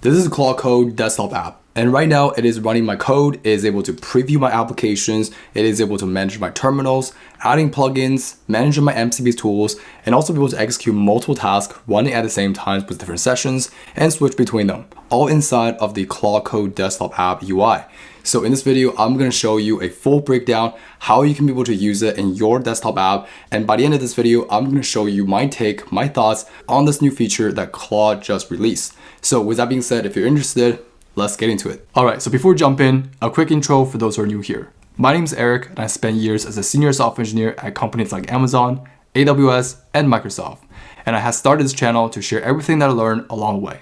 This is Claude Code Desktop App, and right now it is running my code, it is able to preview my applications, it is able to manage my terminals, adding plugins, managing my MCPs tools, and also be able to execute multiple tasks running at the same time with different sessions and switch between them, all inside of the Claude Code Desktop App UI. So in this video, I'm going to show you a full breakdown how you can be able to use it in your desktop app. And by the end of this video, I'm going to show you my take, my thoughts on this new feature that Claude just released. So with that being said, if you're interested, let's get into it. All right, so before we jump in, a quick intro for those who are new here. My name is Eric, and I spent years as a senior software engineer at companies like Amazon, AWS, and Microsoft. And I have started this channel to share everything that I learned along the way,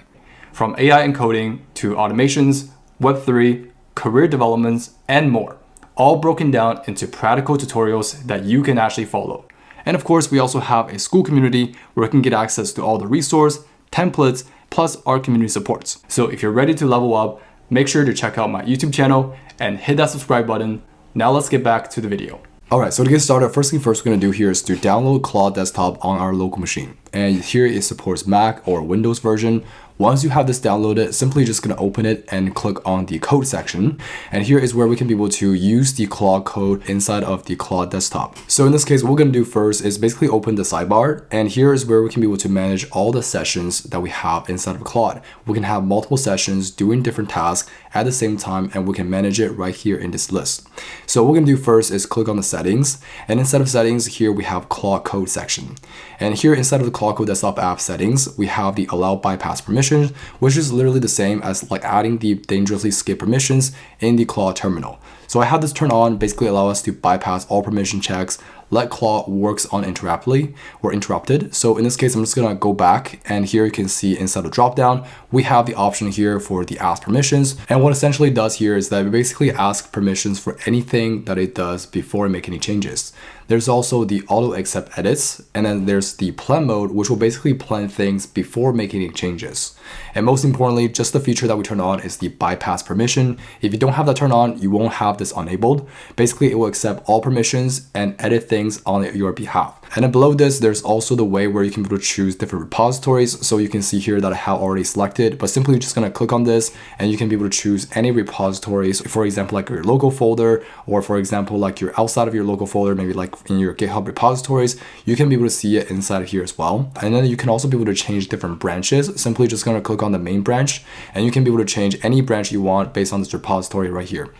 from AI and coding to automations, Web3, career developments, and more, all broken down into practical tutorials that you can actually follow. And of course, we also have a school community where you can get access to all the resource, templates, plus our community supports. So if you're ready to level up, make sure to check out my YouTube channel and hit that subscribe button. Now let's get back to the video. All right, so to get started, first thing first we're gonna do here is to download Claude Desktop on our local machine. And here it supports Mac or Windows version. Once you have this downloaded, simply just gonna open it and click on the code section. And here is where we can be able to use the Claude code inside of the Claude Desktop. So in this case, what we're gonna do first is basically open the sidebar. And here is where we can be able to manage all the sessions that we have inside of Claude. We can have multiple sessions doing different tasks at the same time, and we can manage it right here in this list. So what we're gonna do first is click on the settings. And inside of settings, here we have Claude code section. And here inside of the Claude Code Desktop App settings, we have the allow bypass permissions, which is literally the same as like adding the dangerously skip permissions in the Claude terminal. So I have this turned on, basically allow us to bypass all permission checks, let Claude works uninterruptedly or interrupted. So in this case, I'm just gonna go back, and here you can see inside the dropdown, we have the option here for the ask permissions. And what essentially does here is that we basically ask permissions for anything that it does before it make any changes. There's also the auto accept edits, and then there's the plan mode, which will basically plan things before making any changes. And most importantly, just the feature that we turn on is the bypass permission. If you don't have that turned on, you won't have this enabled. Basically, it will accept all permissions and edit things on your behalf. And then below this, there's also the way where you can be able to choose different repositories. So you can see here that I have already selected, but simply just gonna click on this and you can be able to choose any repositories, for example, like your local folder, or for example, like you're outside of your local folder, maybe like in your GitHub repositories, you can be able to see it inside of here as well. And then you can also be able to change different branches. Simply just gonna click on the main branch, and you can be able to change any branch you want based on this repository right here.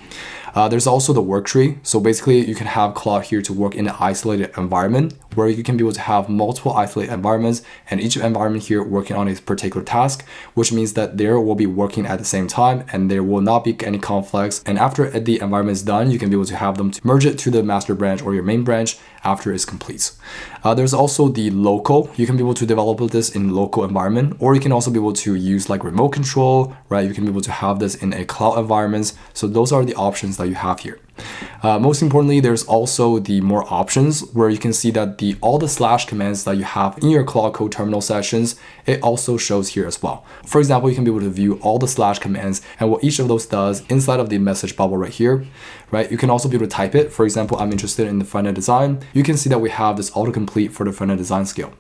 There's also the work tree. So basically you can have Claude here to work in an isolated environment where you can be able to have multiple isolated environments, and each environment here working on a particular task, which means that they will be working at the same time and there will not be any conflicts. And after the environment is done, you can be able to have them to merge it to the master branch or your main branch after it's complete. There's also the local. You can be able to develop this in local environment, or you can also be able to use like remote control, right? You can be able to have this in a cloud environment. So those are the options that you have here. Most importantly, there's also the more options where you can see that all the slash commands that you have in your Claude Code terminal sessions, it also shows here as well. For example, you can be able to view all the slash commands and what each of those does inside of the message bubble right here, right? You can also be able to type it. For example, I'm interested in the front-end design. You can see that we have this autocomplete for the front-end design skill.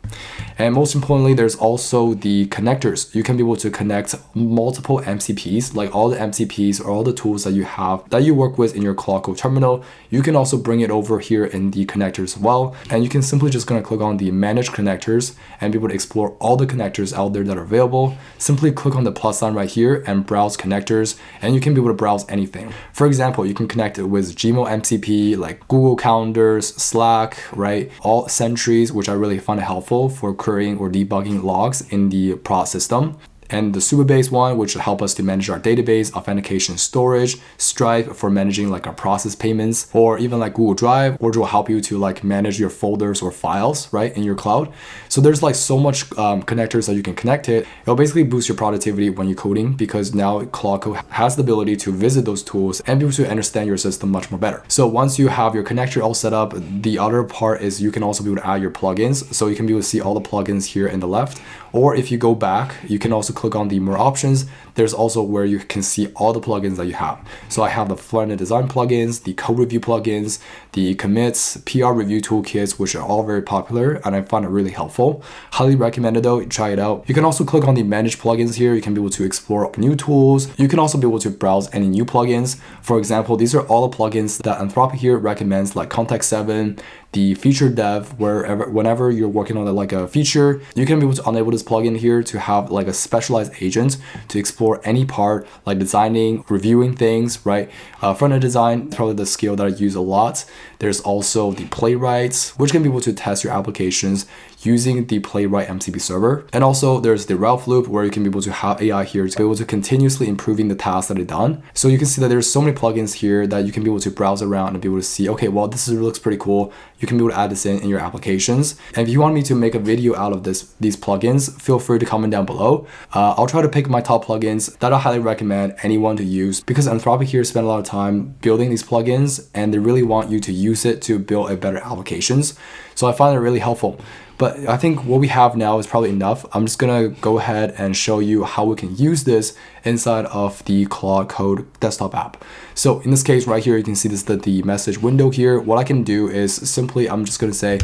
And most importantly, there's also the connectors. You can be able to connect multiple MCPs, like all the MCPs or all the tools that you have that you work with in your Claude Code terminal. You can also bring it over here in the connectors as well. And you can simply just gonna click on the manage connectors and be able to explore all the connectors out there that are available. Simply click on the plus sign right here and browse connectors, and you can be able to browse anything. For example, you can connect it with Gmail MCP, like Google Calendars, Slack, right? All Sentries, which I really find helpful for querying or debugging logs in the prod system. And the Superbase one, which will help us to manage our database, authentication, storage, Stripe for managing like our process payments, or even like Google Drive, or it will help you to like manage your folders or files, right, in your cloud. So there's like so much connectors that you can connect it. It'll basically boost your productivity when you're coding, because now Claude Code has the ability to visit those tools and be able to understand your system much more better. So once you have your connector all set up, the other part is you can also be able to add your plugins. So you can be able to see all the plugins here in the left, or if you go back, you can also click on the more options. there's also where you can see all the plugins that you have. So I have the front-end design plugins, the code review plugins, the commits, PR review toolkits, which are all very popular and I find it really helpful. Highly recommended though, try it out. You can also click on the manage plugins here. You can be able to explore new tools. You can also be able to browse any new plugins. For example, these are all the plugins that Anthropic here recommends, like Context 7, the feature dev, whenever you're working on like a feature, you can be able to enable this plugin here to have like a specialized agent to explore any part, like designing, reviewing things, right? Front-end design is probably the skill that I use a lot. There's also the Playwrights, which can be able to test your applications using the Playwright MCP server. And also there's the Ralph loop, where you can be able to have AI here to be able to continuously improving the tasks that are done. So you can see that there's so many plugins here that you can be able to browse around and be able to see, okay, well, looks pretty cool. You can be able to add this in your applications. And if you want me to make a video out of these plugins, feel free to comment down below. I'll try to pick my top plugins that I highly recommend anyone to use, because Anthropic here spent a lot of time building these plugins and they really want you to use it to build a better applications. So I find it really helpful. But I think what we have now is probably enough. I'm just gonna go ahead and show you how we can use this inside of the Claude Code Desktop App. So in this case right here, you can see this the message window here. What I can do is simply, I'm just gonna say,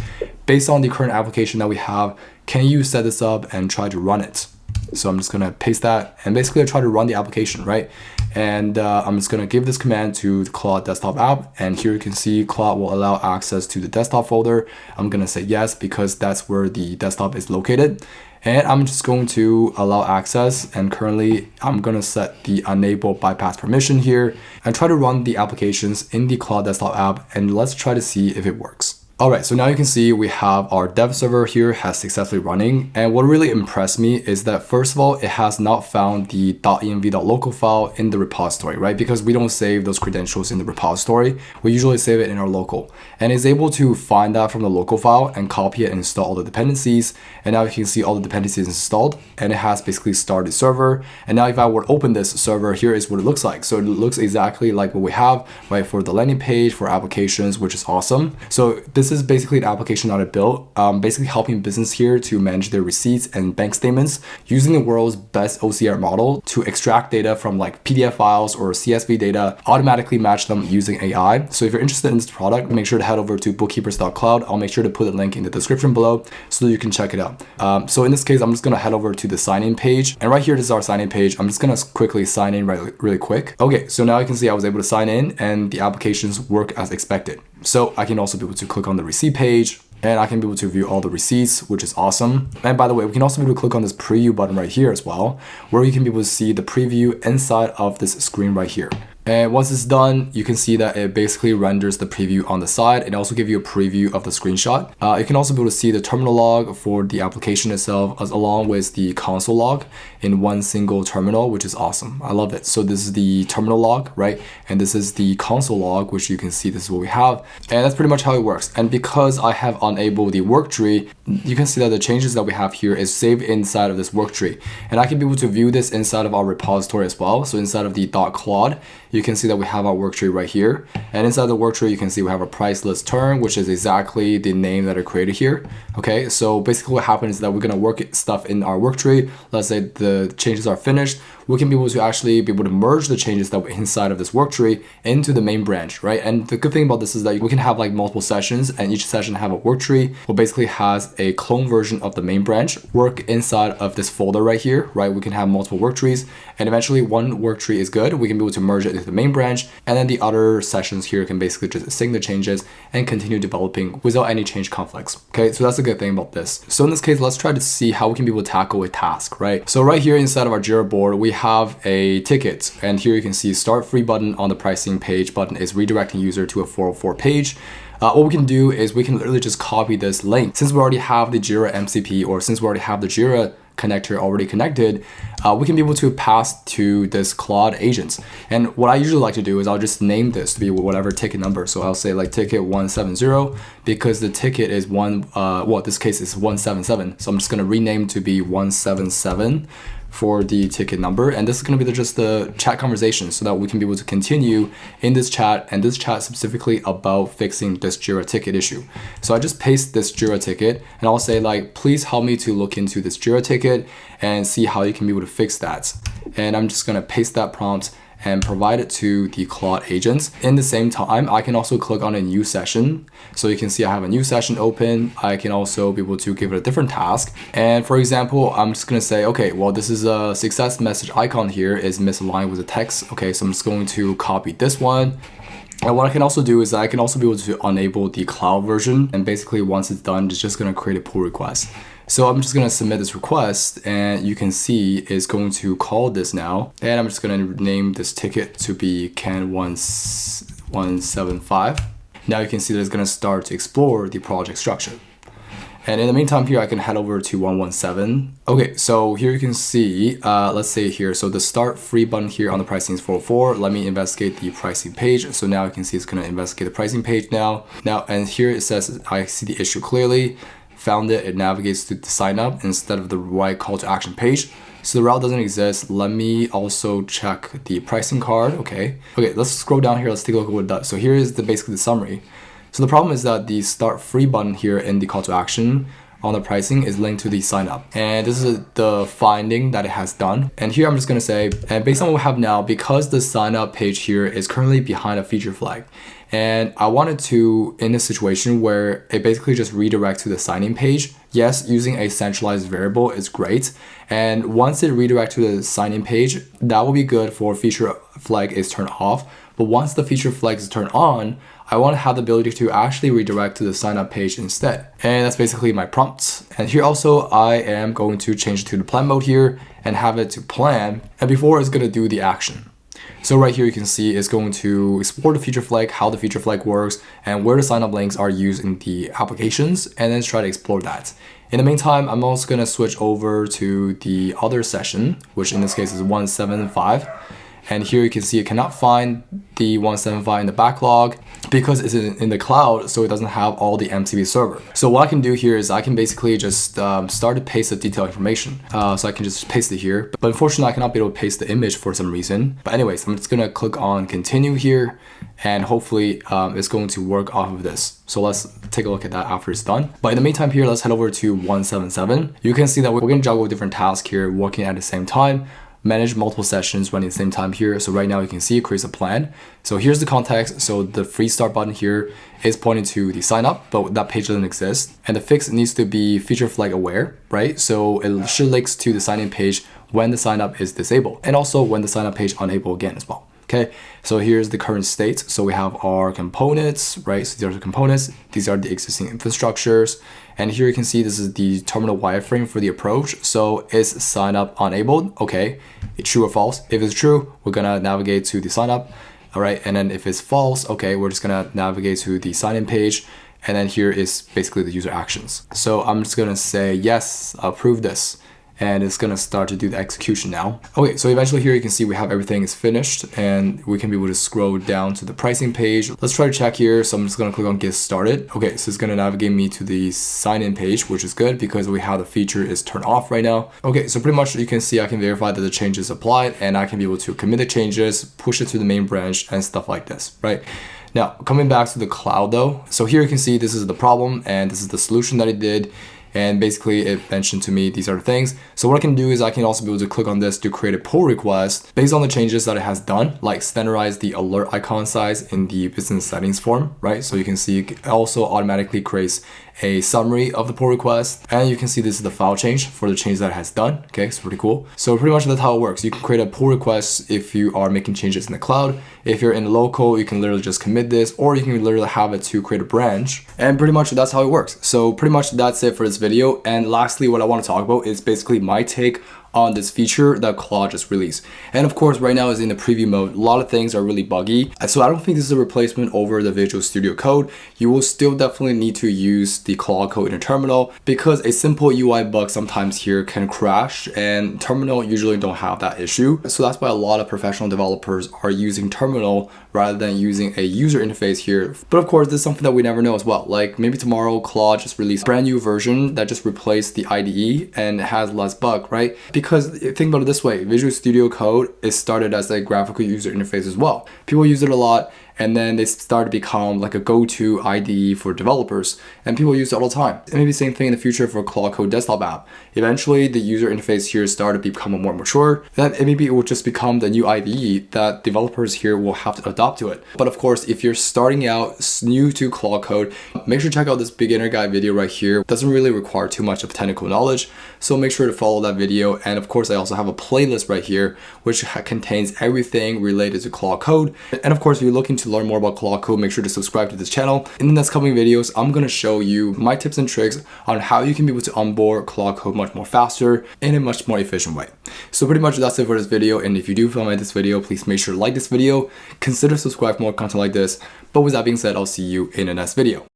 based on the current application that we have, can you set this up and try to run it? So I'm just gonna paste that and basically I try to run the application, right? And I'm just gonna give this command to the Claude Desktop App, and here you can see Claude will allow access to the desktop folder. I'm gonna say yes because that's where the desktop is located. And I'm just going to allow access, and currently I'm gonna set the enable bypass permission here and try to run the applications in the Claude Desktop App, and let's try to see if it works. All right, so now you can see we have our dev server here has successfully running. And what really impressed me is that first of all, it has not found the .env.local file in the repository, right? Because we don't save those credentials in the repository. We usually save it in our local, and it's able to find that from the local file and copy it and install all the dependencies. And now you can see all the dependencies installed, and it has basically started the server. And now if I were to open this server, here is what it looks like. So it looks exactly like what we have, right? For the landing page, for applications, which is awesome. So this is basically an application that I built, basically helping business here to manage their receipts and bank statements using the world's best OCR model to extract data from like PDF files or CSV data, automatically match them using AI. So if you're interested in this product, make sure to head over to bookkeepers.cloud. I'll make sure to put a link in the description below so that you can check it out. So in this case, I'm just gonna head over to the sign in page, and right here, this is our sign in page. I'm just gonna quickly sign in really quick. Okay, so now you can see I was able to sign in and the applications work as expected. So I can also be able to click on the receipt page, and I can be able to view all the receipts, which is awesome. And by the way, we can also be able to click on this preview button right here as well, where you can be able to see the preview inside of this screen right here. And once it's done, you can see that it basically renders the preview on the side. It also gives you a preview of the screenshot. You can also be able to see the terminal log for the application itself, along with the console log in one single terminal, which is awesome. I love it. So this is the terminal log, right? And this is the console log, which you can see this is what we have. And that's pretty much how it works. And because I have enabled the work tree, you can see that the changes that we have here is saved inside of this work tree. And I can be able to view this inside of our repository as well. So inside of the .claude, you can see that we have our work tree right here. And inside the work tree, you can see we have a price list term, which is exactly the name that I created here. Okay, so basically what happens is that we're gonna work stuff in our work tree. Let's say the changes are finished. We can be able to actually be able to merge the changes that were inside of this work tree into the main branch, right? And the good thing about this is that we can have like multiple sessions, and each session have a work tree, which basically has a clone version of the main branch work inside of this folder right here, right? We can have multiple work trees, and eventually one work tree is good. We can be able to merge it into the main branch, and then the other sessions here can basically just sync the changes and continue developing without any change conflicts. Okay, so that's a good thing about this. So in this case, let's try to see how we can be able to tackle a task, right? So right here inside of our Jira board, we have a ticket, and here you can see start free button on the pricing page button is redirecting user to a 404 page. What we can do is we can literally just copy this link. Since we already have the Jira MCP, or since we already have the Jira connector already connected, we can be able to pass to this Claude agents. And what I usually like to do is I'll just name this to be whatever ticket number. So I'll say like ticket 170, because the ticket is this case is 177. So I'm just gonna rename to be 177 for the ticket number, and this is going to be just the chat conversation so that we can be able to continue in this chat, and this chat specifically about fixing this Jira ticket issue. So I just paste this Jira ticket and I'll say like, please help me to look into this Jira ticket and see how you can be able to fix that. And I'm just going to paste that prompt and provide it to the Claude agents. In the same time, I can also click on a new session. So you can see I have a new session open. I can also be able to give it a different task. And for example, I'm just gonna say, okay, well, this is a success message icon here is misaligned with the text. Okay, so I'm just going to copy this one. And what I can also do is I can also be able to enable the cloud version. And basically once it's done, it's just gonna create a pull request. So I'm just gonna submit this request, and you can see it's going to call this now. And I'm just gonna name this ticket to be CAN175. Now you can see that it's gonna start to explore the project structure. And in the meantime here, I can head over to 117. Okay, so here you can see, let's say here, so the start free button here on the pricing is 404. Let me investigate the pricing page. So now you can see it's gonna investigate the pricing page now. And here it says, I see the issue clearly. Found it navigates to the sign up instead of the right call to action page. So the route doesn't exist. Let me also check the pricing card. Okay, let's scroll down here. Let's take a look at what it does. So here is basically the summary. So the problem is that the start free button here in the call to action on the pricing is linked to the sign up. And this is the finding that it has done. And here I'm just gonna say, and based on what we have now, because the sign up page here is currently behind a feature flag, and I wanted to, in a situation where it basically just redirects to the sign-in page, yes, using a centralized variable is great. And once it redirects to the sign-in page, that will be good for feature flag is turned off. But once the feature flag is turned on, I want to have the ability to actually redirect to the sign up page instead. And that's basically my prompts. And here also, I am going to change it to the plan mode here and have it to plan. And before it's going to do the action. So right here, you can see it's going to explore the feature flag, how the feature flag works, and where the sign up links are used in the applications, and then try to explore that. In the meantime, I'm also going to switch over to the other session, which in this case is 175. And here you can see it cannot find the 175 in the backlog because it's in the cloud, so it doesn't have all the MCP server. So what I can do here is I can basically just start to paste the detailed information. So I can just paste it here. But unfortunately, I cannot be able to paste the image for some reason. But anyways, I'm just gonna click on continue here, and hopefully it's going to work off of this. So let's take a look at that after it's done. But in the meantime here, let's head over to 177. You can see that we're gonna juggle different tasks here, working at the same time. Manage multiple sessions running at the same time here. So right now you can see it creates a plan. So here's the context. So the free start button here is pointing to the sign up, but that page doesn't exist. And the fix needs to be feature flag aware, right? So it should link to the sign in page when the sign up is disabled, and also when the sign up page unable again as well. Okay, so here's the current state. So we have our components, right? So these are the components. These are the existing infrastructures. And here you can see this is the terminal wireframe for the approach. So is sign up enabled? Okay, it's true or false. If it's true, we're gonna navigate to the sign up. All right, and then if it's false, okay, we're just gonna navigate to the sign in page. And then here is basically the user actions. So I'm just gonna say, yes, approve this. And it's gonna start to do the execution now. Okay, so eventually here you can see we have everything is finished, and we can be able to scroll down to the pricing page. Let's try to check here. So I'm just gonna click on get started. Okay, so it's gonna navigate me to the sign in page, which is good because we have the feature is turned off right now. Okay, so pretty much you can see I can verify that the changes applied, and I can be able to commit the changes, push it to the main branch, and stuff like this, right? Now, coming back to the cloud though. So here you can see this is the problem, and this is the solution that it did. And basically it mentioned to me these are the things. So what I can do is I can also be able to click on this to create a pull request based on the changes that it has done, like standardize the alert icon size in the business settings form, right? So you can see it also automatically creates a summary of the pull request, and you can see this is the file change for the change that it has done. Okay, it's pretty cool. So pretty much that's how it works. You can create a pull request if you are making changes in the cloud. If you're in local, you can literally just commit this, or you can literally have it to create a branch, and pretty much that's how it works. So pretty much that's it for this video. And lastly, what I want to talk about is basically my take on this feature that Claude just released. And of course, right now is in the preview mode. A lot of things are really buggy. So I don't think this is a replacement over the Visual Studio Code. You will still definitely need to use the Claude Code in your terminal because a simple UI bug sometimes here can crash, and terminal usually don't have that issue. So that's why a lot of professional developers are using terminal rather than using a user interface here. But of course, this is something that we never know as well. Like maybe tomorrow Claude just released a brand new version that just replaced the IDE and has less bug, right? Because think about it this way, Visual Studio Code is started as a graphical user interface as well. People use it a lot, and then they start to become like a go-to IDE for developers, and people use it all the time. And maybe the same thing in the future for Claude Code Desktop App. Eventually, the user interface here started to become more mature, then maybe it will just become the new IDE that developers here will have to adopt to it. But of course, if you're starting out new to Claude Code, make sure to check out this beginner guide video right here. It doesn't really require too much of technical knowledge, so make sure to follow that video. And of course, I also have a playlist right here which contains everything related to Claude Code. And of course, if you're looking to learn more about Claude Code, make sure to subscribe to this channel. In the next coming videos, I'm going to show you my tips and tricks on how you can be able to onboard Claude Code much more faster in a much more efficient way. So pretty much that's it for this video. And if you do find this video, please make sure to like this video, consider subscribing for more content like this. But with that being said, I'll see you in the next video.